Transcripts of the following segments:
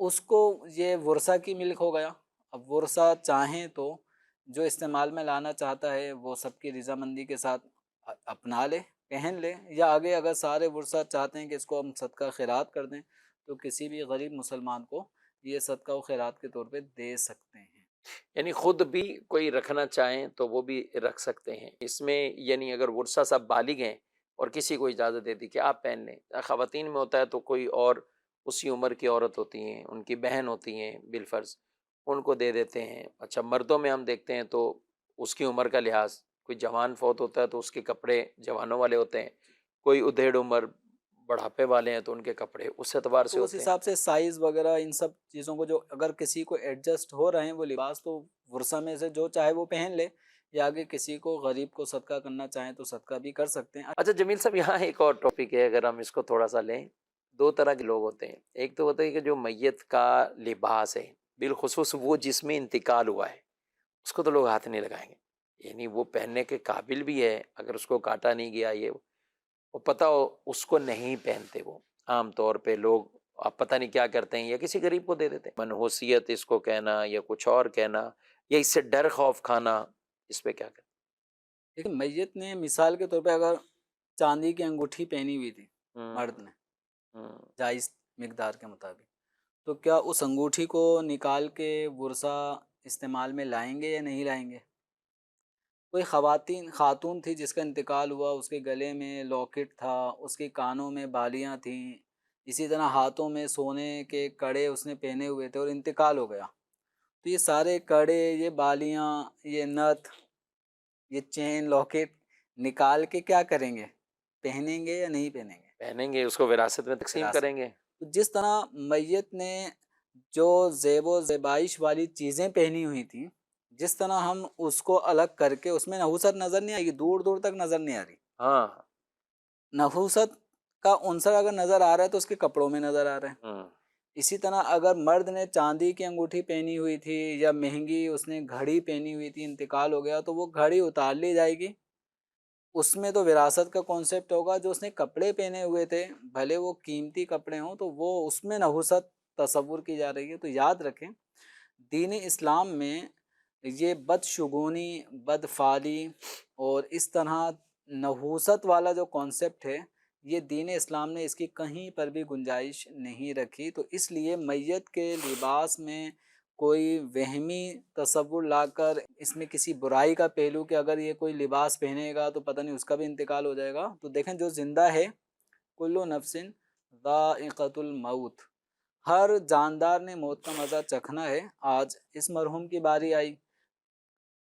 اس کو یہ ورثہ کی ملک ہو گیا. اب ورثہ چاہیں تو جو استعمال میں لانا چاہتا ہے وہ سب کی رضامندی کے ساتھ اپنا لے، پہن لے، یا آگے اگر سارے ورثہ چاہتے ہیں کہ اس کو ہم صدقہ خیرات کر دیں تو کسی بھی غریب مسلمان کو یہ صدقہ و خیرات کے طور پہ دے سکتے ہیں. یعنی خود بھی کوئی رکھنا چاہیں تو وہ بھی رکھ سکتے ہیں اس میں. یعنی اگر ورثہ صاحب بالغ ہیں اور کسی کو اجازت دے دی کہ آپ پہن لیں. خواتین میں ہوتا ہے تو کوئی اور اسی عمر کی عورت ہوتی ہیں، ان کی بہن ہوتی ہیں بالفرض، ان کو دے دیتے ہیں. اچھا مردوں میں ہم دیکھتے ہیں تو اس کی عمر کا لحاظ، کوئی جوان فوت ہوتا ہے تو اس کے کپڑے جوانوں والے ہوتے ہیں، کوئی ادھیڑ عمر بڑھاپے والے ہیں تو ان کے کپڑے اس اعتبار سے تو اس ہوتے ہیں. حساب سے سائز وغیرہ ان سب چیزوں کو جو اگر کسی کو ایڈجسٹ ہو رہے ہیں وہ لباس، تو ورثہ میں سے جو چاہے وہ پہن لے، یا آگے کسی کو غریب کو صدقہ کرنا چاہیں تو صدقہ بھی کر سکتے ہیں. اچھا جمیل صاحب، یہاں ایک اور ٹاپک ہے اگر ہم اس کو تھوڑا سا لیں. دو طرح کے لوگ ہوتے ہیں. ایک تو ہوتا ہے کہ جو میت کا لباس ہے، بالخصوص وہ جس میں انتقال ہوا ہے، اس کو تو لوگ ہاتھ نہیں لگائیں گے. یعنی وہ پہننے کے قابل بھی ہے، اگر اس کو کاٹا نہیں گیا، یہ وہ پتہ ہو اس کو نہیں پہنتے. وہ عام طور پہ لوگ آپ پتہ نہیں کیا کرتے ہیں، یا کسی غریب کو دے دیتے ہیں. منحوسیت اس کو کہنا یا کچھ اور کہنا، یا اس سے ڈر خوف کھانا، اس پہ کیا کرتے لیکن میت نے مثال کے طور پہ اگر چاندی کی انگوٹھی پہنی ہوئی تھی ہیں؟ مرد نے ہوں. جائز مقدار کے مطابق، تو کیا اس انگوٹھی کو نکال کے ورثہ استعمال میں لائیں گے یا نہیں لائیں گے؟ کوئی خاتون تھی جس کا انتقال ہوا، اس کے گلے میں لاکٹ تھا، اس کے کانوں میں بالیاں تھیں، اسی طرح ہاتھوں میں سونے کے کڑے اس نے پہنے ہوئے تھے اور انتقال ہو گیا. تو یہ سارے کڑے، یہ بالیاں، یہ نتھ، یہ چین لاکٹ نکال کے کیا کریں گے؟ پہنیں گے یا نہیں پہنیں گے؟ پہنیں گے، اس کو وراثت میں تقسیم وراثت. کریں گے. تو جس طرح میت نے جو زیب و زیبائش والی چیزیں پہنی ہوئی تھیں، جس طرح ہم اس کو الگ کر کے اس میں نحوست نظر نہیں آئے گی، دور دور تک نظر نہیں آ رہی. ہاں. نحوست کا عنصر اگر نظر آ رہا ہے تو اس کے کپڑوں میں نظر آ رہا ہے. ہوں. اسی طرح اگر مرد نے چاندی کی انگوٹھی پہنی ہوئی تھی یا مہنگی اس نے گھڑی پہنی ہوئی تھی، انتقال ہو گیا، تو وہ گھڑی اتار لی جائے گی. اس میں تو وراثت کا کانسیپٹ ہوگا. جو اس نے کپڑے پہنے ہوئے تھے بھلے وہ قیمتی کپڑے ہوں تو وہ اس میں نحوست تصور کی جا رہی ہے. تو یاد رکھیں دین اسلام میں یہ بدشگونی، بدفعلی اور اس طرح نحوست والا جو کانسیپٹ ہے، یہ دین اسلام نے اس کی کہیں پر بھی گنجائش نہیں رکھی. تو اس لیے میت کے لباس میں کوئی وہمی تصور لا کر اس میں کسی برائی کا پہلو کہ اگر یہ کوئی لباس پہنے گا تو پتہ نہیں اس کا بھی انتقال ہو جائے گا. تو دیکھیں جو زندہ ہے، کلو نفس ذائقۃ الموت، ہر جاندار نے موت کا مزہ چکھنا ہے. آج اس مرحوم کی باری آئی،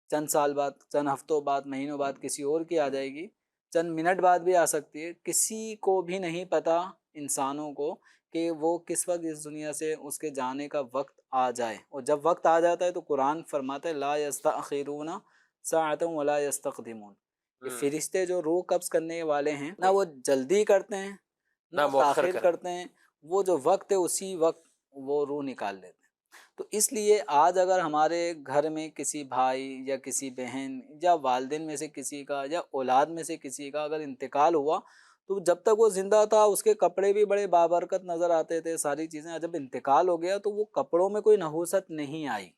چند سال بعد، چند ہفتوں بعد، مہینوں بعد کسی اور کی آ جائے گی، چند منٹ بعد بھی آ سکتی ہے. کسی کو بھی نہیں پتا انسانوں کو کہ وہ کس وقت اس دنیا سے اس کے جانے کا وقت آ جائے. اور جب وقت آ جاتا ہے تو قرآن فرماتا ہے لا یستأخرون ساعۃ ولا یستقدمون. یہ فرشتے جو روح قبض کرنے والے ہیں، نہ وہ جلدی کرتے ہیں نہ مؤخر تاخیر کرتے ہیں. وہ جو وقت ہے اسی وقت وہ روح نکال لیتے ہیں. تو اس لیے آج اگر ہمارے گھر میں کسی بھائی یا کسی بہن یا والدین میں سے کسی کا یا اولاد میں سے کسی کا اگر انتقال ہوا، تو جب تک وہ زندہ تھا اس کے کپڑے بھی بڑے بابرکت نظر آتے تھے، ساری چیزیں. جب انتقال ہو گیا تو وہ کپڑوں میں کوئی نحوست نہیں آئی.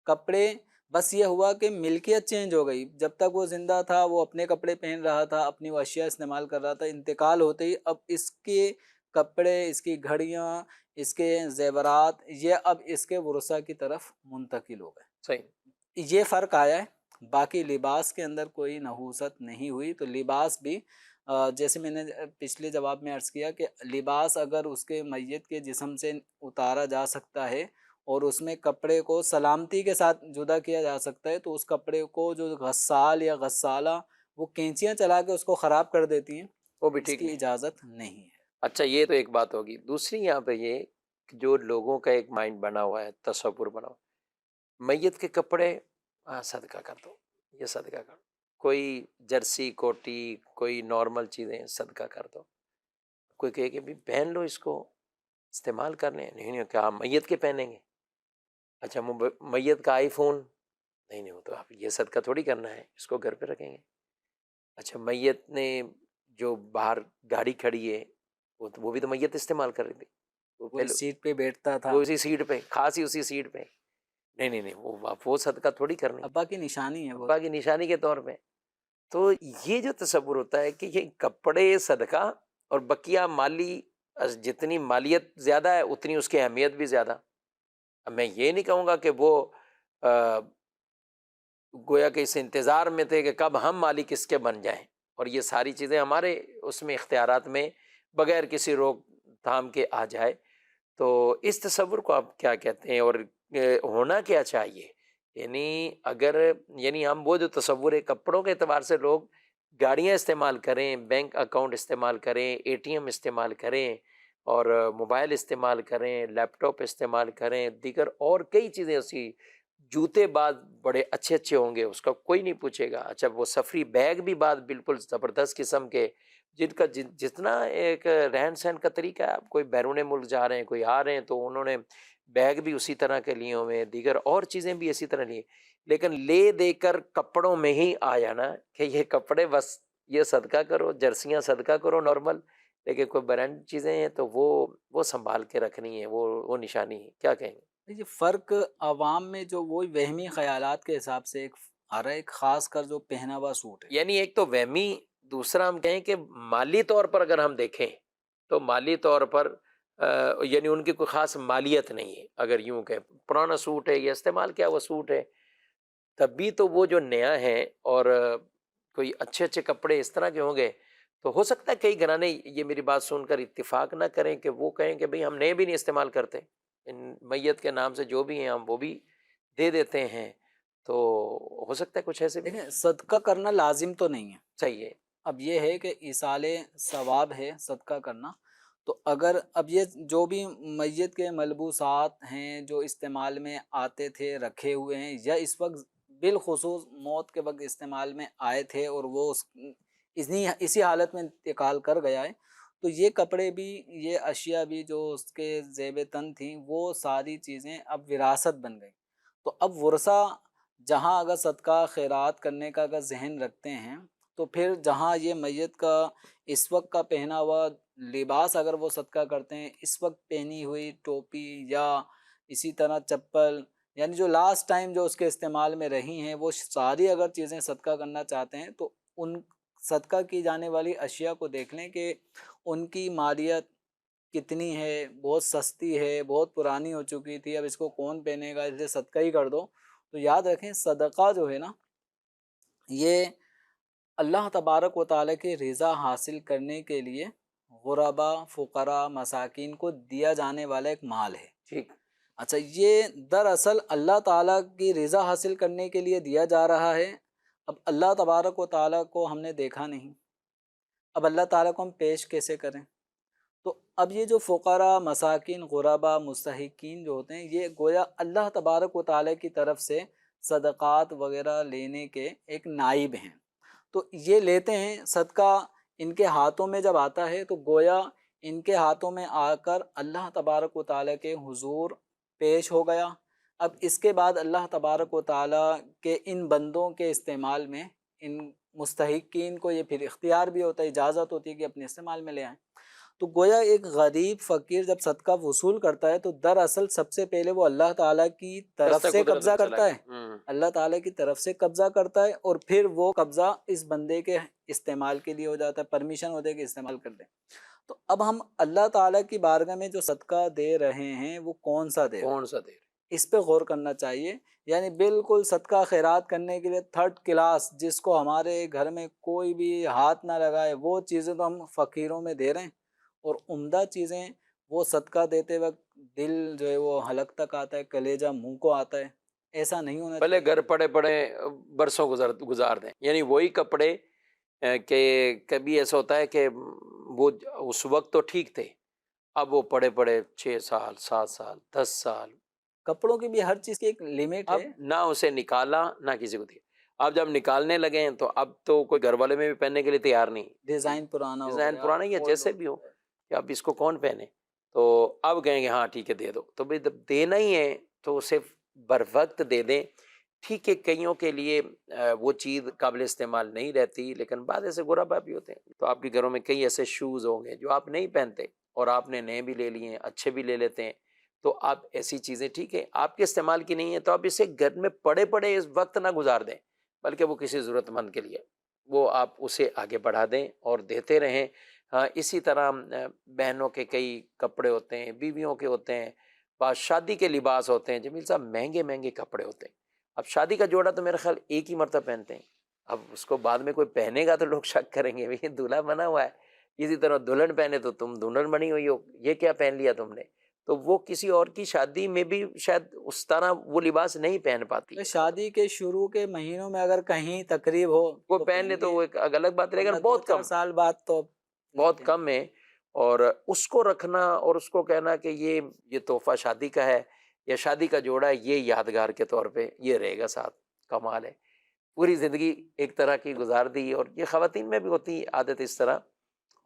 کپڑے بس یہ ہوا کہ ملکیت چینج ہو گئی. جب تک وہ زندہ تھا وہ اپنے کپڑے پہن رہا تھا، اپنی وہ اشیاء استعمال کر رہا تھا. انتقال ہوتے ہی اب اس کے کپڑے، اس کی گھڑیاں، اس کے زیورات، یہ اب اس کے ورثہ کی طرف منتقل ہو گئے. صحیح. یہ فرق آیا ہے. باقی لباس کے اندر کوئی نحوست نہیں ہوئی. تو لباس بھی جیسے میں نے پچھلے جواب میں عرض کیا کہ لباس اگر اس کے میت کے جسم سے اتارا جا سکتا ہے اور اس میں کپڑے کو سلامتی کے ساتھ جدا کیا جا سکتا ہے، تو اس کپڑے کو جو غسال یا غسالہ وہ کینچیاں چلا کے اس کو خراب کر دیتی ہیں، وہ بھی اس ٹھیک کی نہیں. اجازت نہیں ہے. اچھا یہ تو ایک بات ہوگی. دوسری یہاں پہ یہ کہ جو لوگوں کا ایک مائنڈ بنا ہوا ہے، تصور بنا ہوا ہے، میت کے کپڑے صدقہ کر دو، یہ صدقہ کر دو. کوئی جرسی کوٹی، کوئی نارمل چیزیں صدقہ کر دو. کوئی کہے کہ بھی پہن لو، اس کو استعمال کر لیں. نہیں نہیں، کیا میت کے پہنیں گے؟ اچھا میت کا آئی فون، نہیں نہیں، وہ تو آپ یہ صدقہ تھوڑی کرنا ہے، اس کو گھر پہ رکھیں گے. اچھا میت نے جو باہر گاڑی کھڑی ہے وہ بھی تو میت استعمال کر رہی تھی، وہ اس سیٹ پہ بیٹھتا تھا، وہ اسی سیٹ پہ، خاص ہی اسی سیٹ پہ. نہیں وہ صدقہ تھوڑی کرنی، ابا کی نشانی ہے وہ. ابا کی نشانی کے طور پہ. تو یہ جو تصور ہوتا ہے کہ یہ کپڑے صدقہ اور بقیہ مالی، جتنی مالیت زیادہ ہے اتنی اس کی اہمیت بھی زیادہ. اب میں یہ نہیں کہوں گا کہ وہ گویا کہ اس انتظار میں تھے کہ کب ہم مالک کس کے بن جائیں، اور یہ ساری چیزیں ہمارے اس میں اختیارات میں بغیر کسی روک تھام کے آ جائے. تو اس تصور کو آپ کیا کہتے ہیں، اور ہونا کیا چاہیے؟ یعنی ہم وہ جو تصور ہے کپڑوں کے اعتبار سے لوگ گاڑیاں استعمال کریں، بینک اکاؤنٹ استعمال کریں، اے ٹی ایم استعمال کریں، اور موبائل استعمال کریں، لیپ ٹاپ استعمال کریں، دیگر اور کئی چیزیں ایسی، جوتے بعد بڑے اچھے اچھے ہوں گے، اس کا کوئی نہیں پوچھے گا. اچھا وہ سفری بیگ بھی بعد بالکل زبردست قسم کے، جن کا جتنا ایک رہن سہن کا طریقہ ہے. آپ کوئی بیرون ملک جا رہے ہیں، کوئی آ رہے ہیں تو انہوں نے بیگ بھی اسی طرح کے لیے ہوئے، دیگر اور چیزیں بھی اسی طرح لیے. لیکن لے دے کر کپڑوں میں ہی آ جانا کہ یہ کپڑے بس یہ صدقہ کرو، جرسیاں صدقہ کرو نارمل، لیکن کوئی برانڈ چیزیں ہیں تو وہ سنبھال کے رکھنی ہے، وہ نشانی ہے. کیا کہیں گے؟ یہ فرق عوام میں جو وہی وہمی خیالات کے حساب سے ایک آ رہا ہے، ایک خاص کر جو پہنا ہوا سوٹ ہے. یعنی ایک تو وہمی، دوسرا ہم کہیں کہ مالی طور پر اگر ہم دیکھیں تو مالی طور پر یعنی ان کی کوئی خاص مالیت نہیں ہے. اگر یوں کہ پرانا سوٹ ہے یا استعمال کیا ہوا سوٹ ہے، تب بھی تو وہ جو نیا ہے اور کوئی اچھے اچھے کپڑے اس طرح کے ہوں گے تو ہو سکتا ہے کئی گھرانے یہ میری بات سن کر اتفاق نہ کریں کہ وہ کہیں کہ بھئی ہم نئے بھی نہیں استعمال کرتے، ان میت کے نام سے جو بھی ہیں ہم وہ بھی دے دیتے ہیں. تو ہو سکتا ہے کچھ ایسے بھی. دیکھیں صدقہ کرنا لازم تو نہیں ہے. صحیح ہے. اب یہ ہے کہ ایصال ثواب ہے صدقہ کرنا. تو اگر اب یہ جو بھی میت کے ملبوسات ہیں جو استعمال میں آتے تھے رکھے ہوئے ہیں، یا اس وقت بالخصوص موت کے وقت استعمال میں آئے تھے اور وہ اسی حالت میں انتقال کر گیا ہے، تو یہ کپڑے بھی، یہ اشیاء بھی جو اس کے زیب تن تھیں، وہ ساری چیزیں اب وراثت بن گئی. تو اب ورثہ جہاں اگر صدقہ خیرات کرنے کا اگر ذہن رکھتے ہیں تو پھر جہاں یہ میت کا اس وقت کا پہنا ہوا لباس اگر وہ صدقہ کرتے ہیں، اس وقت پہنی ہوئی ٹوپی یا اسی طرح چپل، یعنی جو لاسٹ ٹائم جو اس کے استعمال میں رہی ہیں، وہ ساری اگر چیزیں صدقہ کرنا چاہتے ہیں تو ان صدقہ کی جانے والی اشیاء کو دیکھ لیں کہ ان کی مالیت کتنی ہے. بہت سستی ہے، بہت پرانی ہو چکی تھی، اب اس کو کون پہنے گا، اسے صدقہ ہی کر دو. تو یاد رکھیں صدقہ جو ہے نا، یہ اللہ تبارک و تعالیٰ کی رضا حاصل کرنے کے لیے غربا، فقراء، مساکین کو دیا جانے والا ایک مال ہے. ٹھیک. اچھا، یہ دراصل اللہ تعالیٰ کی رضا حاصل کرنے کے لیے دیا جا رہا ہے. اب اللہ تبارک و تعالیٰ کو ہم نے دیکھا نہیں، اب اللہ تعالیٰ کو ہم پیش کیسے کریں؟ تو اب یہ جو فقراء، مساکین، غربا، مستحقین جو ہوتے ہیں، یہ گویا اللہ تبارک و تعالیٰ کی طرف سے صدقات وغیرہ لینے کے ایک نائب ہیں. تو یہ لیتے ہیں صدقہ، ان کے ہاتھوں میں جب آتا ہے تو گویا ان کے ہاتھوں میں آ کر اللہ تبارک و تعالیٰ کے حضور پیش ہو گیا. اب اس کے بعد اللہ تبارک و تعالیٰ کے ان بندوں کے استعمال میں، ان مستحقین کو یہ پھر اختیار بھی ہوتا ہے، اجازت ہوتی ہے کہ اپنے استعمال میں لے آئیں. تو گویا ایک غریب فقیر جب صدقہ وصول کرتا ہے تو دراصل سب سے پہلے وہ اللہ تعالیٰ کی طرف سے قبضہ کرتا ہے، اللہ تعالیٰ کی طرف سے قبضہ کرتا ہے، اور پھر وہ قبضہ اس بندے کے استعمال کے لیے ہو جاتا ہے، پرمیشن ہوتا ہے کہ استعمال کر دیں. تو اب ہم اللہ تعالیٰ کی بارگاہ میں جو صدقہ دے رہے ہیں وہ کون سا دے رہے ہیں، اس پہ غور کرنا چاہیے. یعنی بالکل صدقہ خیرات کرنے کے لیے تھرڈ کلاس، جس کو ہمارے گھر میں کوئی بھی ہاتھ نہ لگائے، وہ چیزیں تو ہم فقیروں میں دے رہے ہیں، اور عمدہ چیزیں وہ صدقہ دیتے وقت دل جو ہے وہ حلق تک آتا ہے، کلیجہ منہ کو آتا ہے. ایسا نہیں ہونا پہلے گھر پڑے پڑے برسوں گزار دیں. یعنی وہی کپڑے کہ کبھی ایسا ہوتا ہے کہ وہ اس وقت تو ٹھیک تھے، اب وہ پڑے پڑے 6 سال 7 سال 10 سال. کپڑوں کی بھی ہر چیز کی ایک لیمٹ اب ہے. نہ اسے نکالا نہ کسی کو دیا. اب جب نکالنے لگے ہیں تو اب تو کوئی گھر والے میں بھی پہننے کے لیے تیار نہیں. ڈیزائن پرانا ہو ڈیزائن گیا، پرانا ہی ہے، جیسے بھی ہو کہ اب اس کو کون پہنے. تو اب کہیں گے ہاں ٹھیک ہے دے دو. تو بھائی جب دینا ہی ہے تو اسے بر وقت دے دیں. ٹھیک ہے کئیوں کے لیے وہ چیز قابل استعمال نہیں رہتی، لیکن بعض ایسے غربا بھی ہوتے ہیں. تو آپ کے گھروں میں کئی ایسے شوز ہوں گے جو آپ نہیں پہنتے، اور آپ نے نئے بھی لے لیے ہیں، اچھے بھی لے لیتے ہیں، تو آپ ایسی چیزیں ٹھیک ہے آپ کے استعمال کی نہیں ہیں تو آپ اسے گھر میں پڑے پڑے اس وقت نہ گزار دیں، بلکہ وہ کسی ضرورت مند کے لیے وہ آپ اسے آگے بڑھا دیں اور دیتے رہیں۔ ہاں اسی طرح بہنوں کے کئی کپڑے ہوتے ہیں، بیویوں کے ہوتے ہیں، بعض شادی کے لباس ہوتے ہیں، جمیل صاحب مہنگے مہنگے کپڑے ہوتے ہیں۔ اب شادی کا جوڑا تو میرا خیال ایک ہی مرتبہ پہنتے ہیں، اب اس کو بعد میں کوئی پہنے گا تو لوگ شک کریں گے یہ دولہا بنا ہوا ہے، اسی طرح دلہن پہنے تو تم دلہن بنی ہوئی ہو، یہ کیا پہن لیا تم نے، تو وہ کسی اور کی شادی میں بھی شاید اس طرح وہ لباس نہیں پہن پاتی ہے، شادی کے شروع کے مہینوں میں اگر کہیں تقریب ہو وہ تو پہن لے تو وہ ایک الگ بات رہے گا، ورنہ بہت دو کم چار سال بعد تو نہیں بہت پہن۔ کم ہے۔ اور اس کو رکھنا اور اس کو کہنا کہ یہ تحفہ شادی کا ہے یا شادی کا جوڑا ہے، یہ یادگار کے طور پہ یہ رہے گا ساتھ، کمال ہے۔ پوری زندگی ایک طرح کی گزار دی، اور یہ خواتین میں بھی ہوتی ہے عادت اس طرح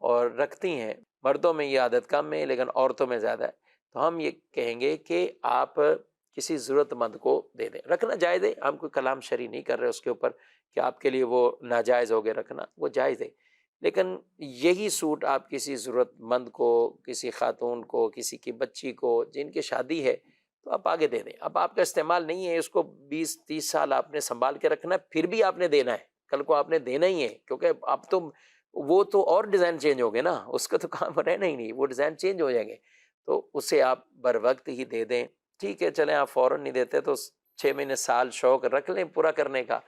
اور رکھتی ہیں، مردوں میں یہ عادت کم ہے لیکن عورتوں میں زیادہ ہے۔ تو ہم یہ کہیں گے کہ آپ کسی ضرورت مند کو دے دیں، رکھنا جائز ہے، ہم کوئی کلام شرعی نہیں کر رہے اس کے اوپر کہ آپ کے لیے وہ ناجائز ہو گئے، رکھنا وہ جائز ہے، لیکن یہی سوٹ آپ کسی ضرورت مند کو، کسی خاتون کو، کسی کی بچی کو جن کی شادی ہے تو آپ آگے دے دیں۔ اب آپ کا استعمال نہیں ہے، اس کو 20-30 سال آپ نے سنبھال کے رکھنا ہے، پھر بھی آپ نے دینا ہے، کل کو آپ نے دینا ہی ہے، کیونکہ اب تو وہ تو اور ڈیزائن چینج ہو گئے نا، اس کا تو کام رہنا ہی نہیں، وہ ڈیزائن چینج ہو جائیں گے، تو اسے آپ بر وقت ہی دے دیں۔ ٹھیک ہے چلیں آپ فوراً نہیں دیتے تو 6 مہینے سال شوق رکھ لیں پورا کرنے کا،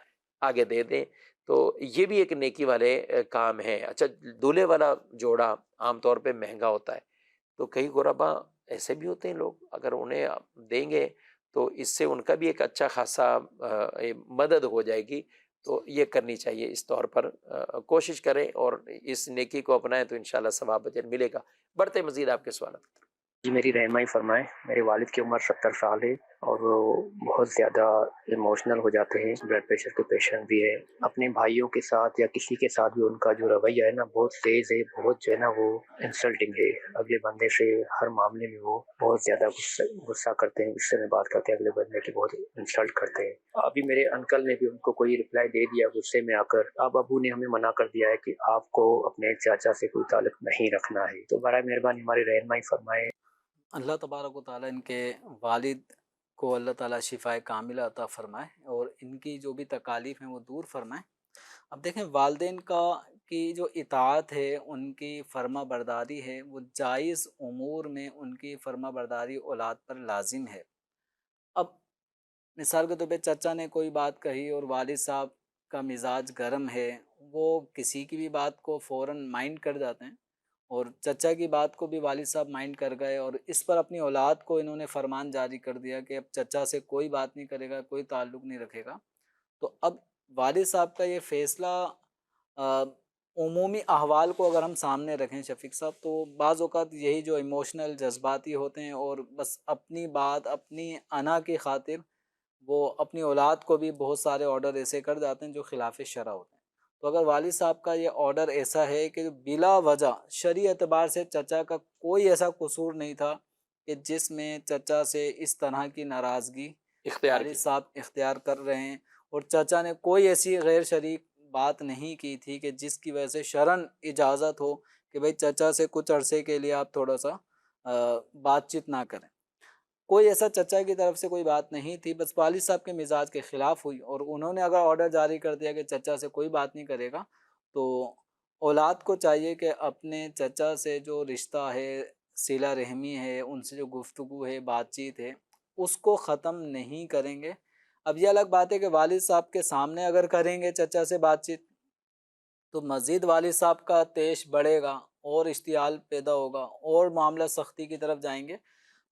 آگے دے دیں، تو یہ بھی ایک نیکی والے کام ہے۔ اچھا دولہے والا جوڑا عام طور پہ مہنگا ہوتا ہے، تو کئی غربا ایسے بھی ہوتے ہیں لوگ، اگر انہیں آپ دیں گے تو اس سے ان کا بھی ایک اچھا خاصا مدد ہو جائے گی، تو یہ کرنی چاہیے، اس طور پر کوشش کریں اور اس نیکی کو اپنائیں تو انشاءاللہ ثواب اجر ملے گا۔ بڑھتے مزید آپ کے سوالات کی طرف۔ جی میری رہنمائی فرمائیں۔ میرے والد کی عمر 70 سال ہے اور وہ بہت زیادہ ایموشنل ہو جاتے ہیں، بلڈ پریشر کے پیشنٹ بھی ہے۔ اپنے بھائیوں کے ساتھ یا کسی کے ساتھ بھی ان کا جو رویہ ہے نا بہت تیز ہے، بہت جو ہے نا وہ انسلٹنگ ہے۔ اگلے بندے سے ہر معاملے میں وہ بہت زیادہ غصہ کرتے ہیں، غصے میں بات کرتے ہیں، اگلے بندے کی بہت انسلٹ کرتے ہیں۔ ابھی میرے انکل نے بھی ان کو کوئی رپلائی دے دیا غصے میں آ کر، اب ابو نے ہمیں منع کر دیا ہے کہ آپ کو اپنے چاچا سے کوئی تعلق نہیں رکھنا ہے، تو برائے مہربانی ہماری رہنمائی فرمائیں۔ اللہ تبارک و تعالیٰ ان کے والد کو اللہ تعالیٰ شفائے کاملہ عطا فرمائے اور ان کی جو بھی تکالیف ہیں وہ دور فرمائے۔ اب دیکھیں والدین کی جو اطاعت ہے، ان کی فرما برداری ہے، وہ جائز امور میں ان کی فرما برداری اولاد پر لازم ہے۔ اب مثال کے طور پہ چچا نے کوئی بات کہی اور والد صاحب کا مزاج گرم ہے، وہ کسی کی بھی بات کو فوراً مائنڈ کر جاتے ہیں، اور چچا کی بات کو بھی والد صاحب مائنڈ کر گئے اور اس پر اپنی اولاد کو انہوں نے فرمان جاری کر دیا کہ اب چچا سے کوئی بات نہیں کرے گا، کوئی تعلق نہیں رکھے گا۔ تو اب والد صاحب کا یہ فیصلہ عمومی احوال کو اگر ہم سامنے رکھیں شفیق صاحب، تو بعض اوقات یہی جو ایموشنل جذباتی ہوتے ہیں اور بس اپنی بات اپنی انا کی خاطر وہ اپنی اولاد کو بھی بہت سارے آرڈر ایسے کر جاتے ہیں جو خلاف شرع ہوتے ہیں۔ تو اگر والد صاحب کا یہ آرڈر ایسا ہے کہ بلا وجہ شرعی اعتبار سے چچا کا کوئی ایسا قصور نہیں تھا کہ جس میں چچا سے اس طرح کی ناراضگی اختیار والد کی صاحب اختیار کر رہے ہیں، اور چچا نے کوئی ایسی غیر شرعی بات نہیں کی تھی کہ جس کی وجہ سے شرعاً اجازت ہو کہ بھئی چچا سے کچھ عرصے کے لیے آپ تھوڑا سا بات چیت نہ کریں، کوئی ایسا چچا کی طرف سے کوئی بات نہیں تھی، بس والد صاحب کے مزاج کے خلاف ہوئی اور انہوں نے اگر آرڈر جاری کر دیا کہ چچا سے کوئی بات نہیں کرے گا، تو اولاد کو چاہیے کہ اپنے چچا سے جو رشتہ ہے، صلہ رحمی ہے، ان سے جو گفتگو ہے، بات چیت ہے، اس کو ختم نہیں کریں گے۔ اب یہ الگ بات ہے کہ والد صاحب کے سامنے اگر کریں گے چچا سے بات چیت تو مزید والد صاحب کا طیش بڑھے گا اور اشتعال پیدا ہوگا اور معاملہ سختی کی طرف جائیں گے۔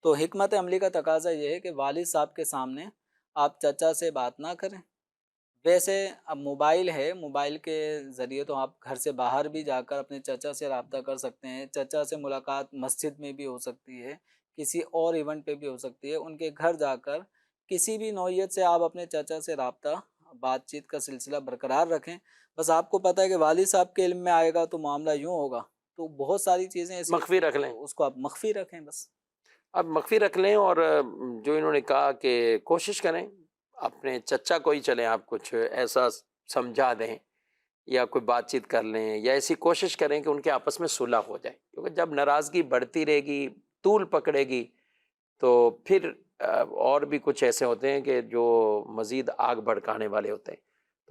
تو حکمت عملی کا تقاضا یہ ہے کہ والد صاحب کے سامنے آپ چچا سے بات نہ کریں۔ ویسے اب موبائل ہے، موبائل کے ذریعے تو آپ گھر سے باہر بھی جا کر اپنے چچا سے رابطہ کر سکتے ہیں، چچا سے ملاقات مسجد میں بھی ہو سکتی ہے، کسی اور ایونٹ پہ بھی ہو سکتی ہے، ان کے گھر جا کر کسی بھی نوعیت سے آپ اپنے چچا سے رابطہ بات چیت کا سلسلہ برقرار رکھیں۔ بس آپ کو پتہ ہے کہ والد صاحب کے علم میں آئے گا تو معاملہ یوں ہوگا، تو بہت ساری چیزیں ایسی مخفی رکھ لیں، اس کو آپ مخفی رکھیں بس۔ اب مخفی رکھ لیں، اور جو انہوں نے کہا کہ کوشش کریں اپنے چچا کو ہی چلیں آپ کچھ ایسا سمجھا دیں یا کوئی بات چیت کر لیں یا ایسی کوشش کریں کہ ان کے آپس میں صلح ہو جائے، کیونکہ جب ناراضگی بڑھتی رہے گی، طول پکڑے گی، تو پھر اور بھی کچھ ایسے ہوتے ہیں کہ جو مزید آگ بھڑکانے والے ہوتے ہیں.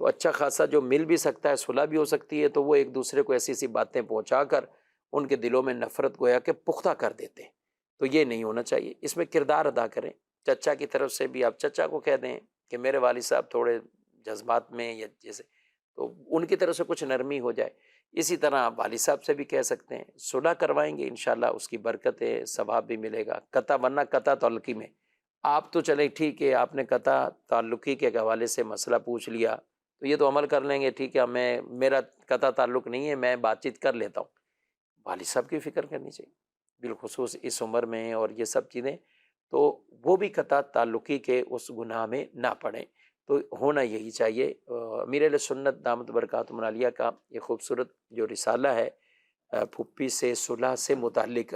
تو اچھا خاصا جو مل بھی سکتا ہے، صلح بھی ہو سکتی ہے، تو وہ ایک دوسرے کو ایسی ایسی باتیں پہنچا کر ان کے دلوں میں نفرت گویا کہ پختہ کر دیتے ہیں. تو یہ نہیں ہونا چاہیے. اس میں کردار ادا کریں. چچا کی طرف سے بھی آپ چچا کو کہہ دیں کہ میرے والد صاحب تھوڑے جذبات میں یا جیسے، تو ان کی طرف سے کچھ نرمی ہو جائے. اسی طرح آپ والد صاحب سے بھی کہہ سکتے ہیں، صلح کروائیں گے انشاءاللہ اس کی برکت ہے، ثواب بھی ملے گا. قطع ورنہ قطع تعلقی میں آپ تو چلیں ٹھیک ہے، آپ نے قطع تعلقی کے حوالے سے مسئلہ پوچھ لیا تو یہ تو عمل کر لیں گے، ٹھیک ہے، میرا قطع تعلق نہیں ہے، میں بات چیت کر لیتا ہوں. والد صاحب کی فکر کرنی چاہیے، بالخصوص اس عمر میں اور یہ سب چیزیں، تو وہ بھی قطع تعلقی کے اس گناہ میں نہ پڑیں. تو ہونا یہی چاہیے. امیر اہل سنت دامت برکاتہم العالیہ کا یہ خوبصورت جو رسالہ ہے پھپھی سے صلح سے متعلق،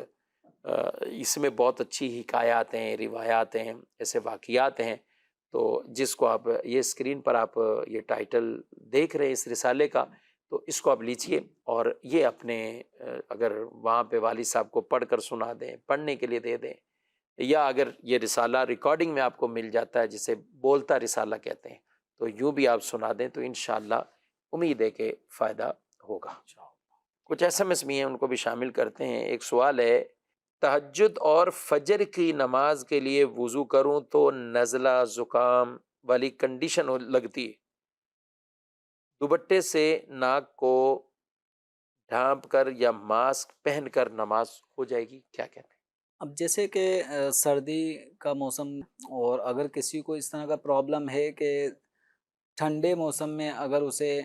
اس میں بہت اچھی حکایات ہیں، روایات ہیں، ایسے واقعات ہیں. تو جس کو آپ یہ اسکرین پر آپ یہ ٹائٹل دیکھ رہے ہیں اس رسالے کا، تو اس کو آپ لیجئے اور یہ اپنے اگر وہاں پہ والد صاحب کو پڑھ کر سنا دیں، پڑھنے کے لیے دے دیں، یا اگر یہ رسالہ ریکارڈنگ میں آپ کو مل جاتا ہے جسے بولتا رسالہ کہتے ہیں، تو یوں بھی آپ سنا دیں تو انشاءاللہ امید ہے کہ فائدہ ہوگا. کچھ ایس ایم ایس بھی ہیں، ان کو بھی شامل کرتے ہیں. ایک سوال ہے، تہجد اور فجر کی نماز کے لیے وضو کروں تو نزلہ زکام والی کنڈیشن لگتی ہے، دوپٹے سے ناک کو ڈھانپ کر یا ماسک پہن کر نماز ہو جائے گی، کیا کہتے ہیں؟ اب جیسے کہ سردی کا موسم، اور اگر کسی کو اس طرح کا پرابلم ہے کہ ٹھنڈے موسم میں اگر اسے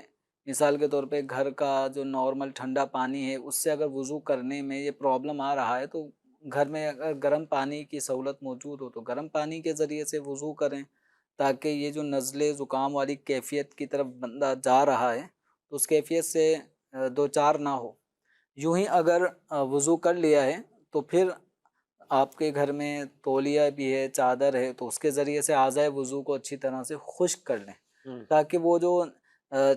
مثال کے طور پہ گھر کا جو نارمل ٹھنڈا پانی ہے اس سے اگر وضو کرنے میں یہ پرابلم آ رہا ہے، تو گھر میں اگر گرم پانی کی سہولت موجود ہو تو گرم پانی کے ذریعے سے وضو کریں، تاکہ یہ جو نزلے زکام والی کیفیت کی طرف بندہ جا رہا ہے تو اس کیفیت سے دو چار نہ ہو. یوں ہی اگر وضو کر لیا ہے تو پھر آپ کے گھر میں تولیہ بھی ہے، چادر ہے، تو اس کے ذریعے سے اعضائے وضو کو اچھی طرح سے خشک کر لیں تاکہ وہ جو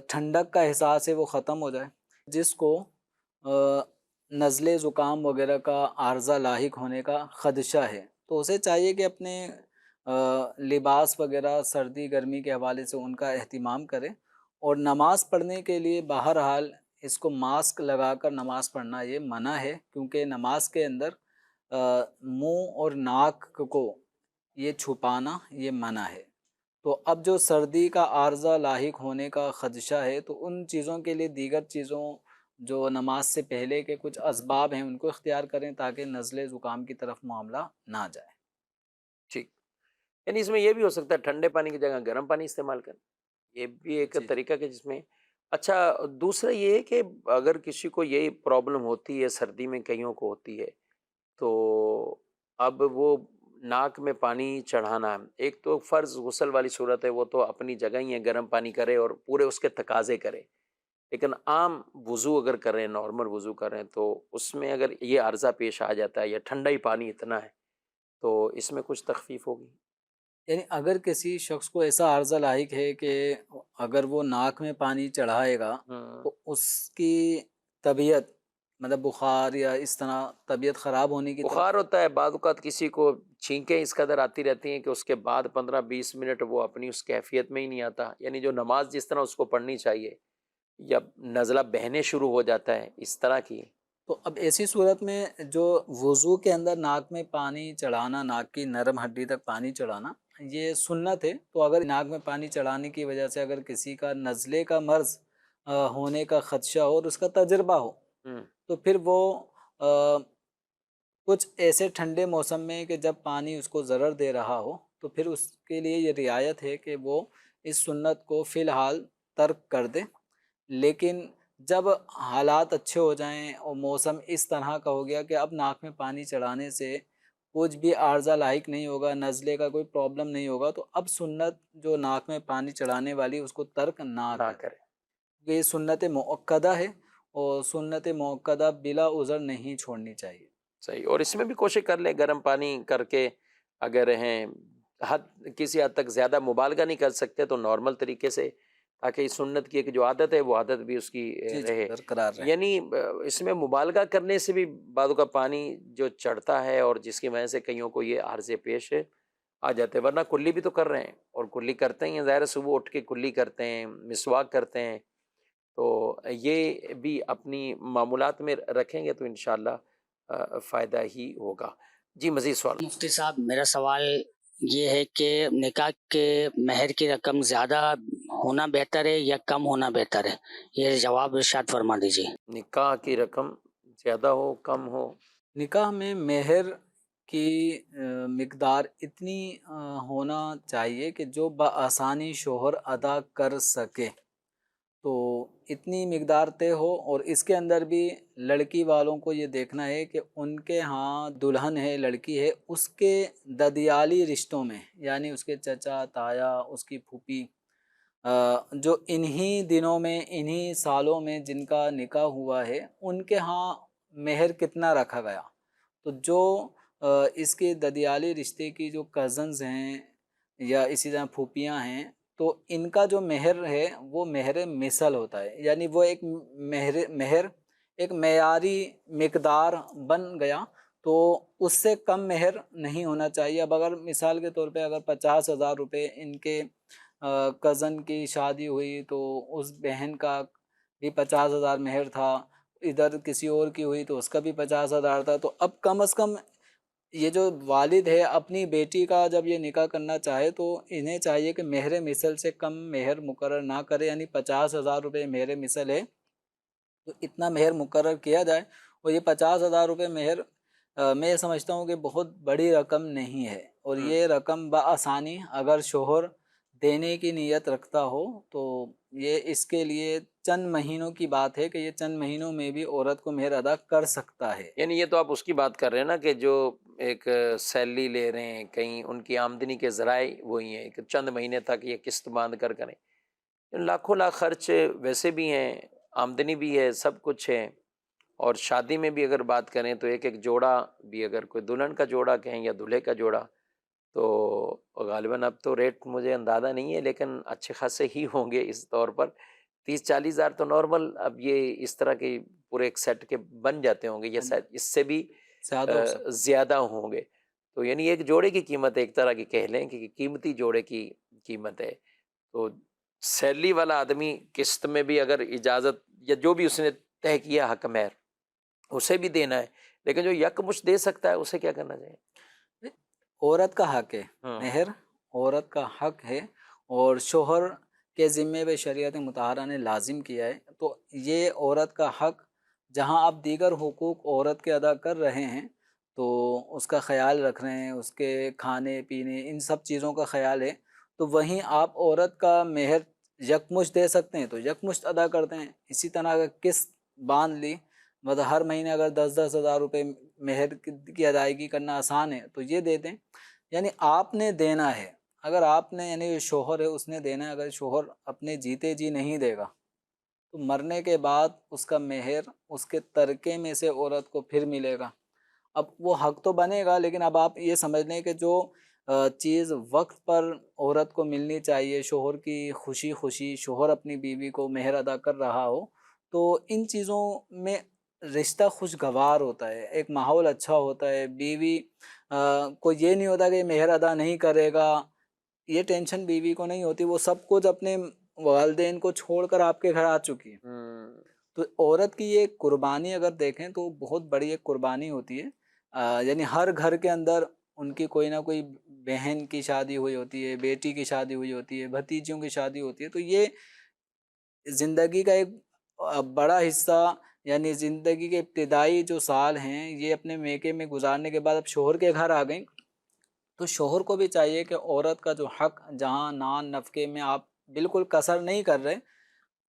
ٹھنڈک کا احساس ہے وہ ختم ہو جائے. جس کو نزلے زکام وغیرہ کا عارضہ لاحق ہونے کا خدشہ ہے تو اسے چاہیے کہ اپنے لباس وغیرہ سردی گرمی کے حوالے سے ان کا اہتمام کرے، اور نماز پڑھنے کے لیے بہرحال اس کو ماسک لگا کر نماز پڑھنا یہ منع ہے، کیونکہ نماز کے اندر منہ اور ناک کو یہ چھپانا یہ منع ہے. تو اب جو سردی کا عارضہ لاحق ہونے کا خدشہ ہے تو ان چیزوں کے لیے دیگر چیزوں جو نماز سے پہلے کے کچھ اسباب ہیں ان کو اختیار کریں تاکہ نزلے زکام کی طرف معاملہ نہ جائے. ٹھیک، یعنی اس میں یہ بھی ہو سکتا ہے ٹھنڈے پانی کی جگہ گرم پانی استعمال کریں، یہ بھی ایک جی. طریقہ کہ جس میں اچھا. دوسرا یہ ہے کہ اگر کسی کو یہی پرابلم ہوتی ہے، سردی میں کئیوں کو ہوتی ہے، تو اب وہ ناک میں پانی چڑھانا، ایک تو فرض غسل والی صورت ہے، وہ تو اپنی جگہ ہی ہے، گرم پانی کرے اور پورے اس کے تقاضے کرے. لیکن عام وضو اگر کریں، نارمل وضو کریں، تو اس میں اگر یہ عرضہ پیش آ جاتا ہے یا ٹھنڈا ہی پانی اتنا ہے تو اس میں کچھ تخفیف ہوگی. یعنی اگر کسی شخص کو ایسا عارضہ لاحق ہے کہ اگر وہ ناک میں پانی چڑھائے گا تو اس کی طبیعت مطلب بخار یا اس طرح طبیعت خراب ہونے کی بخار ہوتا ہے، بعض اوقات کسی کو چھینکیں اس قدر آتی رہتی ہیں کہ اس کے بعد 15-20 منٹ وہ اپنی اس کیفیت میں ہی نہیں آتا. یعنی جو نماز جس طرح اس کو پڑھنی چاہیے یا نزلہ بہنے شروع ہو جاتا ہے اس طرح کی. تو اب ایسی صورت میں جو وضو کے اندر ناک میں پانی چڑھانا، ناک کی نرم ہڈی تک پانی چڑھانا یہ سنت ہے. تو اگر ناک میں پانی چڑھانے کی وجہ سے اگر کسی کا نزلے کا مرض ہونے کا خدشہ ہو اور اس کا تجربہ ہو تو پھر وہ کچھ ایسے ٹھنڈے موسم میں کہ جب پانی اس کو ضرر دے رہا ہو تو پھر اس کے لیے یہ رعایت ہے کہ وہ اس سنت کو فی الحال ترک کر دے. لیکن جب حالات اچھے ہو جائیں اور موسم اس طرح کا ہو گیا کہ اب ناک میں پانی چڑھانے سے کچھ بھی عارضہ لاحق نہیں ہوگا، نزلے کا کوئی پرابلم نہیں ہوگا، تو اب سنت جو ناک میں پانی چڑھانے والی اس کو ترک نہ کرے. یہ سنت مؤکدہ ہے اور سنت مؤکدہ بلا عذر نہیں چھوڑنی چاہیے. صحیح. اور اس میں بھی کوشش کر لیں گرم پانی کر کے، اگر ہیں کسی حد تک زیادہ مبالغہ نہیں کر سکتے تو نارمل طریقے سے تاکہ اس سنت کی ایک جو عادت ہے وہ عادت بھی اس کی جی رہے. برقرار رہے. یعنی اس میں مبالغہ کرنے سے بھی بعض کا پانی جو چڑھتا ہے اور جس کی وجہ سے کئیوں کو یہ عارضے پیش آ جاتے ہیں. ورنہ کلی بھی تو کر رہے ہیں اور کلی کرتے ہی ہیں، ظاہر ہے صبح اٹھ کے کلی کرتے ہیں، مسواک کرتے ہیں، تو یہ بھی اپنی معمولات میں رکھیں گے تو انشاءاللہ فائدہ ہی ہوگا. جی مزید سوال. مفتی صاحب میرا سوال یہ ہے کہ نکاح کے مہر کی رقم زیادہ ہونا بہتر ہے یا کم ہونا بہتر ہے؟ یہ جواب ارشاد فرما دیجیے. نکاح کی رقم زیادہ ہو کم ہو؟ نکاح میں مہر کی مقدار اتنی ہونا چاہیے کہ جو بآسانی شوہر ادا کر سکے، تو اتنی مقدار طے ہو. اور اس کے اندر بھی لڑکی والوں کو یہ دیکھنا ہے کہ ان کے ہاں دلہن ہے، لڑکی ہے، اس کے ددیالی رشتوں میں، یعنی اس کے چچا، تایا، اس کی پھوپھی، جو انہی دنوں میں، انہی سالوں میں جن کا نکاح ہوا ہے، ان کے ہاں مہر کتنا رکھا گیا. تو جو اس کے ددیالی رشتے کی جو کزنز ہیں یا اسی طرح پھوپھیاں ہیں، تو ان کا جو مہر ہے وہ مہر مثل ہوتا ہے، یعنی وہ ایک مہر ایک معیاری مقدار بن گیا، تو اس سے کم مہر نہیں ہونا چاہیے. اب اگر مثال کے طور پہ اگر 50,000 روپے ان کے کزن کی شادی ہوئی تو اس بہن کا بھی 50,000 مہر تھا، ادھر کسی اور کی ہوئی تو اس کا بھی 50,000 تھا. تو اب کم از کم یہ جو والد ہے اپنی بیٹی کا جب یہ نکاح کرنا چاہے تو انہیں چاہیے کہ مہر مثل سے کم مہر مقرر نہ کرے. یعنی 50,000 روپے مہر مثل ہے تو اتنا مہر مقرر کیا جائے. اور یہ 50,000 روپے مہر میں سمجھتا ہوں کہ بہت بڑی رقم نہیں ہے، اور یہ رقم بآسانی اگر شوہر دینے کی نیت رکھتا ہو تو یہ اس کے لیے چند مہینوں کی بات ہے کہ یہ چند مہینوں میں بھی عورت کو مہر ادا کر سکتا ہے. یعنی یہ تو آپ اس کی بات کر رہے ہیں نا کہ جو ایک سیلری لے رہے ہیں، کہیں ان کی آمدنی کے ذرائع وہی ہیں کہ چند مہینے تک یہ قسط باندھ کر کریں. لاکھوں لاکھ خرچ ویسے بھی ہیں، آمدنی بھی ہے، سب کچھ ہے. اور شادی میں بھی اگر بات کریں تو ایک ایک جوڑا بھی، اگر کوئی دلہن کا جوڑا کہیں یا دولہے کا جوڑا، تو غالباً اب تو ریٹ مجھے اندازہ نہیں ہے لیکن اچھے خاصے ہی ہوں گے. اس طور پر 30-40 ہزار تو نارمل اب یہ اس طرح کے پورے ایک سیٹ کے بن جاتے ہوں گے، یا شاید اس سے بھی زیادہ ہو سکتا ہے. زیادہ ہوں گے. تو یعنی ایک جوڑے کی قیمت ایک طرح کی کہہ لیں کہ قیمتی جوڑے کی قیمت ہے. تو سیلری والا آدمی قسط میں بھی اگر اجازت یا جو بھی اس نے طے کیا حق مہر اسے بھی دینا ہے، لیکن جو یکمشت دے سکتا ہے اسے کیا کرنا چاہیے؟ عورت کا حق ہے، مہر عورت کا حق ہے، اور شوہر کے ذمے پہ شریعت مطہرہ نے لازم کیا ہے. تو یہ عورت کا حق، جہاں آپ دیگر حقوق عورت کے ادا کر رہے ہیں تو اس کا خیال رکھ رہے ہیں، اس کے کھانے پینے ان سب چیزوں کا خیال ہے، تو وہیں آپ عورت کا مہر یکمشت دے سکتے ہیں تو یکمشت ادا کرتے ہیں. اسی طرح اگر قسط باندھ لی، مطلب ہر مہینے اگر 10-10 ہزار روپے مہر کی ادائیگی کرنا آسان ہے تو یہ دے دیں. یعنی آپ نے دینا ہے، اگر آپ نے، یعنی شوہر ہے اس نے دینا ہے. اگر شوہر اپنے جیتے جی نہیں دے گا تو مرنے کے بعد اس کا مہر اس کے ترکے میں سے عورت کو پھر ملے گا. اب وہ حق تو بنے گا، لیکن اب آپ یہ سمجھ لیں کہ جو چیز وقت پر عورت کو ملنی چاہیے، شوہر کی خوشی خوشی شوہر اپنی بیوی کو مہر ادا کر رہا ہو، تو ان چیزوں میں رشتہ خوشگوار ہوتا ہے، ایک ماحول اچھا ہوتا ہے. بیوی کو یہ نہیں ہوتا کہ مہر ادا نہیں کرے گا، یہ ٹینشن بیوی کو نہیں ہوتی. وہ سب کچھ اپنے والدین کو چھوڑ کر آپ کے گھر آ چکی ہے. تو عورت کی یہ قربانی اگر دیکھیں تو بہت بڑی ایک قربانی ہوتی ہے. یعنی ہر گھر کے اندر ان کی کوئی نہ کوئی بہن کی شادی ہوئی ہوتی ہے، بیٹی کی شادی ہوئی ہوتی ہے، بھتیجیوں کی شادی ہوتی ہے. تو یہ زندگی کا ایک بڑا حصہ، یعنی زندگی کے ابتدائی جو سال ہیں یہ اپنے میکے میں گزارنے کے بعد اب شوہر کے گھر آ گئیں، تو شوہر کو بھی چاہیے کہ عورت کا جو حق، جہاں نان نفقے میں آپ بالکل کسر نہیں کر رہے،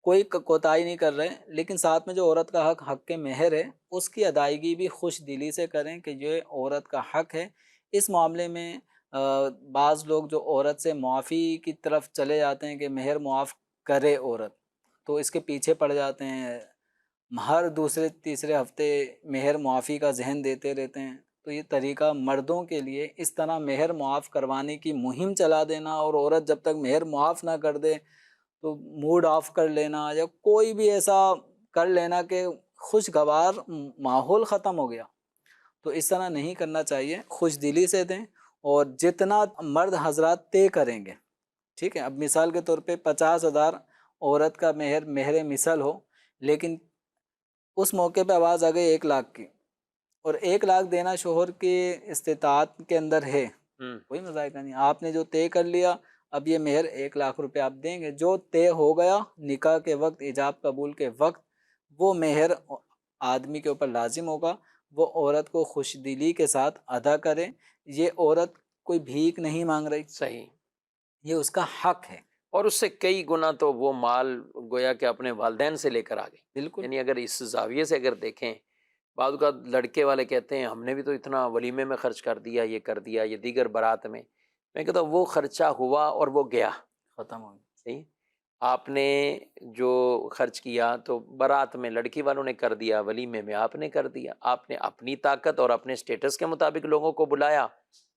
کوئی کوتاہی نہیں کر رہے، لیکن ساتھ میں جو عورت کا حق، حق کے مہر ہے، اس کی ادائیگی بھی خوش دلی سے کریں کہ یہ عورت کا حق ہے. اس معاملے میں بعض لوگ جو عورت سے معافی کی طرف چلے جاتے ہیں کہ مہر معاف کرے عورت، تو اس کے پیچھے پڑ جاتے ہیں، ہر دوسرے تیسرے ہفتے مہر معافی کا ذہن دیتے رہتے ہیں. تو یہ طریقہ مردوں کے لیے اس طرح مہر معاف کروانے کی مہم چلا دینا، اور عورت جب تک مہر معاف نہ کر دے تو موڈ آف کر لینا یا کوئی بھی ایسا کر لینا کہ خوشگوار ماحول ختم ہو گیا، تو اس طرح نہیں کرنا چاہیے، خوش دلی سے دیں، اور جتنا مرد حضرات طے کریں گے، ٹھیک ہے، اب مثال کے طور پہ 50,000 عورت کا مہر مثل ہو، لیکن اس موقع پہ آواز آ گئی 1,00,000 کی، اور 1,00,000 دینا شوہر کی استطاعت کے اندر ہے، کوئی مذائقہ نہیں، آپ نے جو طے کر لیا اب یہ مہر 1,00,000 روپے آپ دیں گے، جو طے ہو گیا نکاح کے وقت، ایجاب قبول کے وقت، وہ مہر آدمی کے اوپر لازم ہوگا، وہ عورت کو خوش دلی کے ساتھ ادا کرے، یہ عورت کوئی بھیک نہیں مانگ رہی، صحیح، یہ اس کا حق ہے، اور اس سے کئی گنا تو وہ مال گویا کہ اپنے والدین سے لے کر آ گئی. بالکل، یعنی اگر اس زاویے سے اگر دیکھیں، بعض اوقات لڑکے والے کہتے ہیں ہم نے بھی تو اتنا ولیمے میں خرچ کر دیا، یہ کر دیا، یہ دیگر برات میں کہتا ہوں وہ خرچہ ہوا اور وہ گیا. ختم ہو گیا، صحیح، آپ نے جو خرچ کیا تو برات میں لڑکی والوں نے کر دیا، ولیمے میں آپ نے کر دیا، آپ نے اپنی طاقت اور اپنے سٹیٹس کے مطابق لوگوں کو بلایا،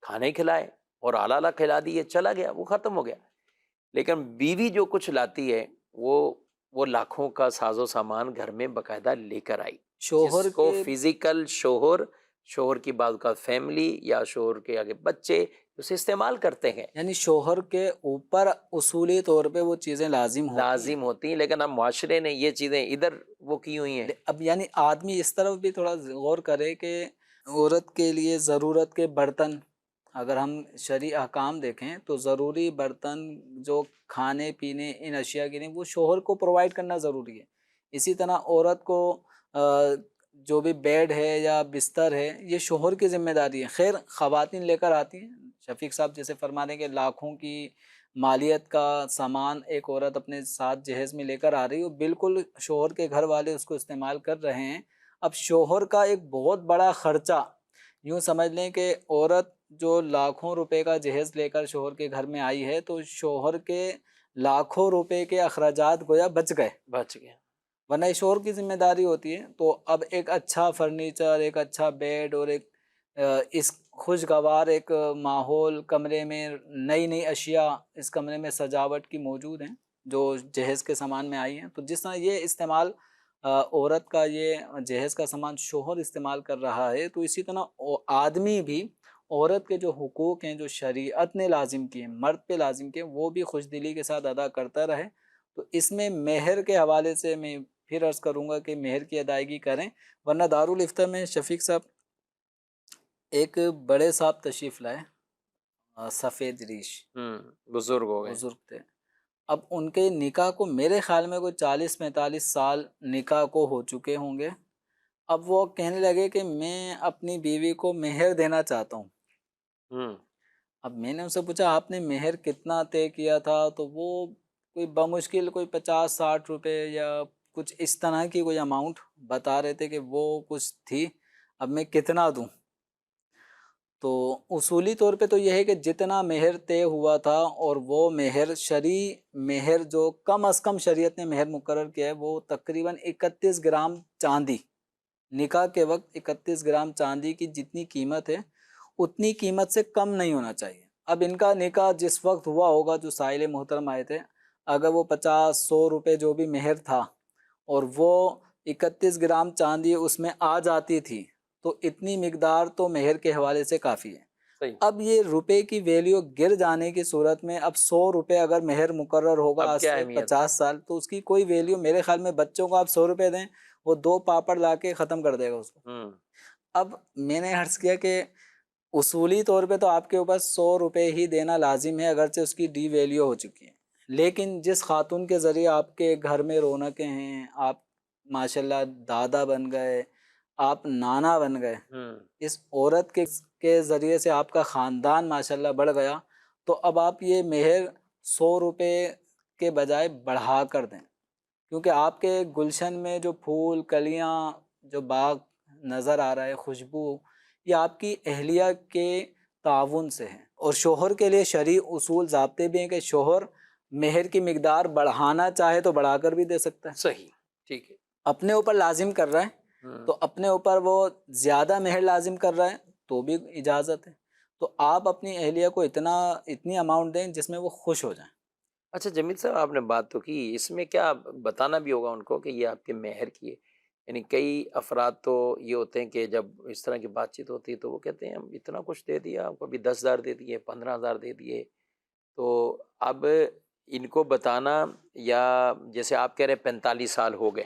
کھانے کھلائے اور اعلیٰ اعلیٰ کھلا دیے، چلا گیا، وہ ختم ہو گیا. لیکن بیوی جو کچھ لاتی ہے وہ لاکھوں کا ساز و سامان گھر میں باقاعدہ لے کر آئی، شوہر جس کو کے فزیکل شوہر کی بعض کا فیملی یا شوہر کے آگے بچے اسے استعمال کرتے ہیں، یعنی شوہر کے اوپر اصولی طور پہ وہ چیزیں لازم ہوتی ہیں. لازم ہوتی ہیں، لیکن اب معاشرے نے یہ چیزیں ادھر وہ کی ہوئی ہیں. اب یعنی آدمی اس طرف بھی تھوڑا غور کرے کہ عورت کے لیے ضرورت کے برتن، اگر ہم شرعی احکام دیکھیں تو ضروری برتن جو کھانے پینے ان اشیاء کے لیے وہ شوہر کو پرووائڈ کرنا ضروری ہے. اسی طرح عورت کو جو بھی بیڈ ہے یا بستر ہے یہ شوہر کی ذمہ داری ہے. خیر خواتین لے کر آتی ہیں، شفیق صاحب جیسے فرما رہے ہیں کہ لاکھوں کی مالیت کا سامان ایک عورت اپنے ساتھ جہیز میں لے کر آ رہی ہے، بالکل شوہر کے گھر والے اس کو استعمال کر رہے ہیں. اب شوہر کا ایک بہت بڑا خرچہ، یوں سمجھ لیں کہ عورت جو لاکھوں روپے کا جہیز لے کر شوہر کے گھر میں آئی ہے تو شوہر کے لاکھوں روپے کے اخراجات گویا بچ گئے، ورنہ یہ شوہر کی ذمہ داری ہوتی ہے. تو اب ایک اچھا فرنیچر، ایک اچھا بیڈ اور ایک اس خوشگوار ایک ماحول، کمرے میں نئی اشیاء اس کمرے میں سجاوٹ کی موجود ہیں جو جہیز کے سامان میں آئی ہیں، تو جس طرح یہ استعمال عورت کا یہ جہیز کا سامان شوہر استعمال کر رہا ہے، تو اسی طرح آدمی بھی عورت کے جو حقوق ہیں جو شریعت نے لازم کیے ہیں، مرد پہ لازم کیے ہیں، وہ بھی خوش دلی کے ساتھ ادا کرتا رہے. تو اس میں مہر کے حوالے سے میں پھر عرض کروں گا کہ مہر کی ادائیگی کریں، ورنہ دارالفتہ میں شفیق صاحب ایک بڑے صاحب تشریف لائے، سفید ریش بزرگ ہو گئے، بزرگ تھے. اب ان کے نکاح کو میرے خیال میں کوئی 40-45 سال نکاح کو ہو چکے ہوں گے. اب وہ کہنے لگے کہ میں اپنی بیوی کو مہر دینا چاہتا ہوں. اب میں نے ان سے پوچھا آپ نے مہر کتنا طے کیا تھا؟ تو وہ کوئی بمشکل کوئی 50-60 روپے یا کچھ اس طرح کی کوئی اماؤنٹ بتا رہے تھے کہ وہ کچھ تھی. اب میں کتنا دوں؟ تو اصولی طور پہ تو یہ ہے کہ جتنا مہر طے ہوا تھا، اور وہ مہر شرعی مہر جو کم از کم شریعت نے مہر مقرر کیا ہے وہ تقریباً 31 گرام چاندی، نکاح کے وقت 31 گرام چاندی کی جتنی قیمت ہے اتنی قیمت سے کم نہیں ہونا چاہیے. اب ان کا نکاح جس وقت ہوا ہوگا جو سائل محترم آئے تھے، اگر وہ 50-100 روپے جو بھی مہر تھا اور وہ 31 گرام چاندی اس میں آ جاتی تھی تو اتنی مقدار تو مہر کے حوالے سے کافی ہے. اب یہ روپے کی ویلیو گر جانے کی صورت میں اب 100 روپے اگر مہر مقرر ہوگا آج سے 50 سال تو اس کی کوئی ویلیو، میرے خیال میں بچوں کو آپ 100 روپے دیں وہ 2 پاپڑ لا کے ختم کر دے گا اس کو. اب میں نے عرض کیا کہ اصولی طور پہ تو آپ کے اوپر 100 روپے ہی دینا لازم ہے، اگرچہ اس کی ڈی ویلیو ہو چکی ہے، لیکن جس خاتون کے ذریعے آپ کے گھر میں رونقیں ہیں، آپ ماشاءاللہ دادا بن گئے، آپ نانا بن گئے، اس عورت کے ذریعے سے آپ کا خاندان ماشاءاللہ بڑھ گیا، تو اب آپ یہ مہر 100 روپے کے بجائے بڑھا کر دیں، کیونکہ آپ کے گلشن میں جو پھول کلیاں جو باغ نظر آ رہا ہے، خوشبو، یہ آپ کی اہلیہ کے تعاون سے ہے. اور شوہر کے لیے شرعی اصول ضابطے بھی ہیں کہ شوہر مہر کی مقدار بڑھانا چاہے تو بڑھا کر بھی دے سکتا ہے. صحیح، ٹھیک ہے. اپنے اوپر لازم کر رہا ہے تو اپنے اوپر وہ زیادہ مہر لازم کر رہا ہے تو بھی اجازت ہے. تو آپ اپنی اہلیہ کو اتنی اماؤنٹ دیں جس میں وہ خوش ہو جائیں. اچھا جمیل صاحب، آپ نے بات تو کی، اس میں کیا بتانا بھی ہوگا ان کو کہ یہ آپ کے مہر کی ہے؟ یعنی کئی افراد تو یہ ہوتے ہیں کہ جب اس طرح کی بات چیت ہوتی ہے تو وہ کہتے ہیں ہم اتنا کچھ دے دیا، کبھی 10,000 دے دیے، 15,000 دے دیے. تو اب ان کو بتانا، یا جیسے آپ کہہ رہے 45 سال ہو گئے،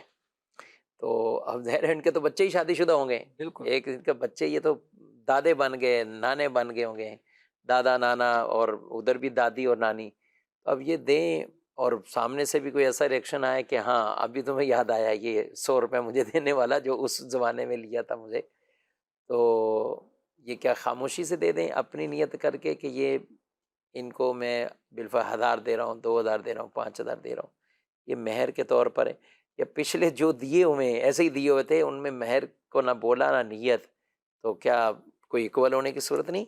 تو اب ظاہر ہے ان کے تو بچے ہی شادی شدہ ہوں گے. بالکل. ایک ان کے بچے یہ تو دادے بن گئے، نانے بن گئے ہوں گے، دادا نانا، اور ادھر بھی دادی اور نانی. اب یہ دیں اور سامنے سے بھی کوئی ایسا ریئیکشن آئے کہ ہاں ابھی تمہیں یاد آیا یہ 100 روپے مجھے دینے والا جو اس زمانے میں لیا تھا مجھے، تو یہ کیا خاموشی سے دے دیں اپنی نیت کر کے کہ یہ ان کو میں بالفعل 1,000 دے رہا ہوں، 2,000 دے رہا ہوں، 5,000 دے رہا ہوں، یہ مہر کے طور پر ہے؟ یا پچھلے جو دیے ہوئے ہیں ایسے ہی دیے ہوئے تھے، ان میں مہر کو نہ بولا نہ نیت، تو کیا کوئی ایکول ہونے کی صورت نہیں؟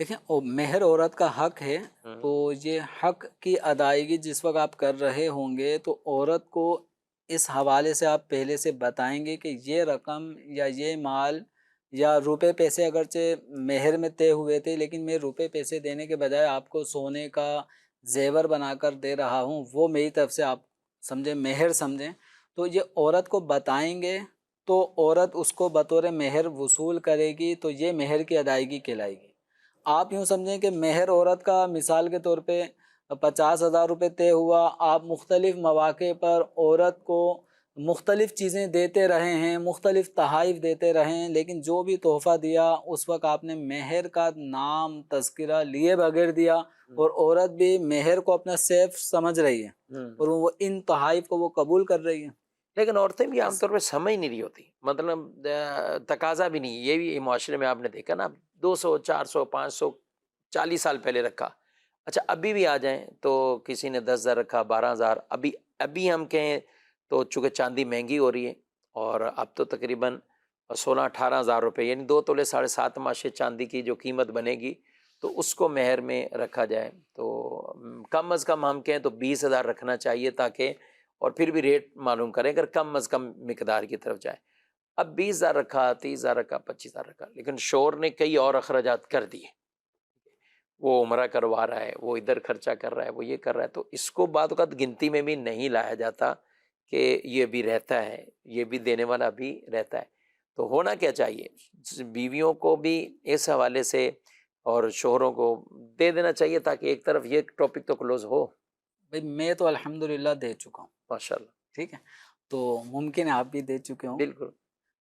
دیکھیں مہر عورت کا حق ہے، ہوں، تو یہ حق کی ادائیگی جس وقت آپ کر رہے ہوں گے تو عورت کو اس حوالے سے آپ پہلے سے بتائیں گے کہ یہ رقم یا یہ مال یا روپے پیسے اگرچہ مہر میں طے ہوئے تھے، لیکن میں روپے پیسے دینے کے بجائے آپ کو سونے کا زیور بنا کر دے رہا ہوں، وہ میری طرف سے آپ سمجھیں مہر سمجھیں. تو یہ عورت کو بتائیں گے تو عورت اس کو بطور مہر وصول کرے گی، تو یہ مہر کی ادائیگی کہلائے گی. آپ یوں سمجھیں کہ مہر عورت کا مثال کے طور پہ 50,000 روپے طے ہوا، آپ مختلف مواقع پر عورت کو مختلف چیزیں دیتے رہے ہیں، مختلف تحائف دیتے رہے ہیں، لیکن جو بھی تحفہ دیا اس وقت آپ نے مہر کا نام تذکرہ لیے بغیر دیا، اور عورت بھی مہر کو اپنا سیف سمجھ رہی ہے اور وہ ان تحائف کو وہ قبول کر رہی ہے. لیکن عورتیں بھی عام طور پہ سمجھ نہیں رہی ہوتی، مطلب تقاضا بھی نہیں. یہ بھی معاشرے میں آپ نے دیکھا نا، 200 400 500 40 سال پہلے رکھا، اچھا ابھی بھی آ جائیں تو کسی نے 10,000 رکھا، 12,000. ابھی ہم کہیں تو چونکہ چاندی مہنگی ہو رہی ہے، اور اب تو تقریباً 16-18 ہزار روپے، یعنی 2 تولے 7.5 ماشے چاندی کی جو قیمت بنے گی تو اس کو مہر میں رکھا جائے. تو کم از کم ہم کہیں تو 20,000 رکھنا چاہیے، تاکہ اور پھر بھی ریٹ معلوم کریں اگر کم از کم مقدار کی طرف جائے. اب 20,000 رکھا، 30,000 رکھا، 25,000 رکھا، لیکن شوہر نے کئی اور اخراجات کر دیے، وہ عمرہ کروا رہا ہے، وہ ادھر خرچہ کر رہا ہے، وہ یہ کر رہا ہے، تو اس کو بعد اوقات گنتی میں بھی نہیں لایا جاتا کہ یہ بھی رہتا ہے، یہ بھی دینے والا بھی رہتا ہے. تو ہونا کیا چاہیے، بیویوں کو بھی اس حوالے سے اور شوہروں کو دے دینا چاہیے، تاکہ ایک طرف یہ ٹاپک تو کلوز ہو. بھئی میں تو الحمدللہ دے چکا ہوں، ماشاء اللہ. ٹھیک ہے، تو ممکن ہے آپ بھی دے چکے ہوں. بالکل.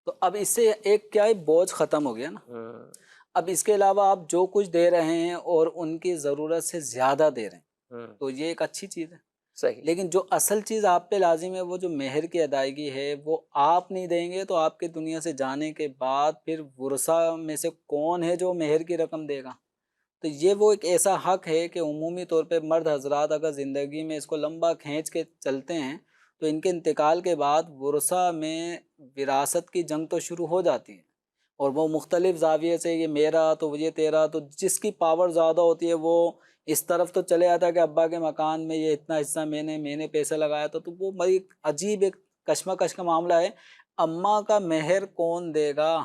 تو اب اس سے ایک کیا ہے، بوجھ ختم ہو گیا نا. ہوں، اب اس کے علاوہ آپ جو کچھ دے رہے ہیں اور ان کی ضرورت سے زیادہ دے رہے ہیں، ہوں، تو یہ ایک اچھی چیز ہے. صحیح. لیکن جو اصل چیز آپ پہ لازم ہے، وہ جو مہر کی ادائیگی ہے، وہ آپ نہیں دیں گے تو آپ کے دنیا سے جانے کے بعد پھر ورثہ میں سے کون ہے جو مہر کی رقم دے گا؟ تو یہ وہ ایک ایسا حق ہے کہ عمومی طور پہ مرد حضرات اگر زندگی میں اس کو لمبا کھینچ کے چلتے ہیں تو ان کے انتقال کے بعد ورثہ میں وراثت کی جنگ تو شروع ہو جاتی ہے، اور وہ مختلف زاویے سے یہ میرا تو یہ تیرا، تو جس کی پاور زیادہ ہوتی ہے وہ اس طرف تو چلے آتا کہ ابا کے مکان میں یہ اتنا حصہ میں نے پیسے لگایا تھا. تو وہ بڑی عجیب ایک کشمکش کا معاملہ ہے. اماں کا مہر کون دے گا؟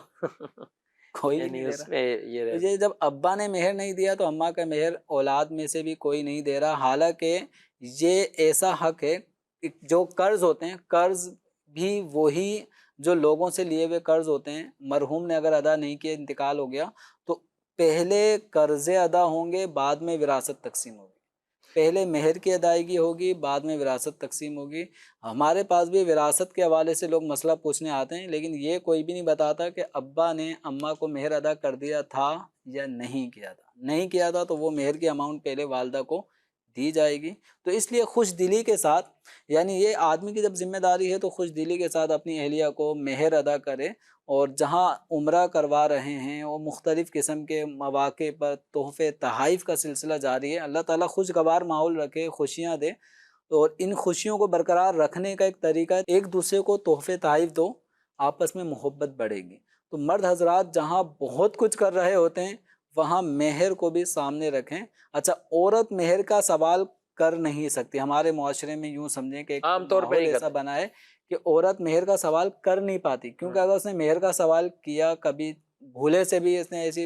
کوئی بھی یعنی نہیں دے اس رہا. میں تو یہ یہ جب ابا نے مہر نہیں دیا تو اماں کا مہر اولاد میں سے بھی کوئی نہیں دے رہا. حالانکہ یہ ایسا حق ہے، جو قرض ہوتے ہیں، قرض بھی وہی جو لوگوں سے لیے ہوئے قرض ہوتے ہیں، مرحوم نے اگر ادا نہیں کیا، انتقال ہو گیا، تو پہلے قرضے ادا ہوں گے، بعد میں وراثت تقسیم ہوگی. پہلے مہر کی ادائیگی ہوگی، بعد میں وراثت تقسیم ہوگی. ہمارے پاس بھی وراثت کے حوالے سے لوگ مسئلہ پوچھنے آتے ہیں، لیکن یہ کوئی بھی نہیں بتاتا کہ ابا نے اماں کو مہر ادا کر دیا تھا یا نہیں کیا تھا. نہیں کیا تھا تو وہ مہر کی اماؤنٹ پہلے والدہ کو دی جائے گی. تو اس لیے خوش دلی کے ساتھ، یعنی یہ آدمی کی جب ذمہ داری ہے تو خوش دلی کے ساتھ اپنی اہلیہ کو مہر ادا کرے، اور جہاں عمرہ کروا رہے ہیں اور مختلف قسم کے مواقع پر تحفے تحائف کا سلسلہ جاری ہے. اللہ تعالیٰ خوشگوار ماحول رکھے، خوشیاں دے، اور ان خوشیوں کو برقرار رکھنے کا ایک طریقہ ہے ایک دوسرے کو تحفے تحائف دو، آپس میں محبت بڑھے گی. تو مرد حضرات جہاں بہت کچھ کر رہے ہوتے ہیں وہاں مہر کو بھی سامنے رکھیں. اچھا، عورت مہر کا سوال کر نہیں سکتی. ہمارے معاشرے میں یوں سمجھیں کہ ایک عام طور پہ ماحول نہیں ایسا کرتے. بنا ہے کہ عورت مہر کا سوال کر نہیں پاتی، کیونکہ اگر اس نے مہر کا سوال کیا، کبھی بھولے سے بھی اس نے ایسی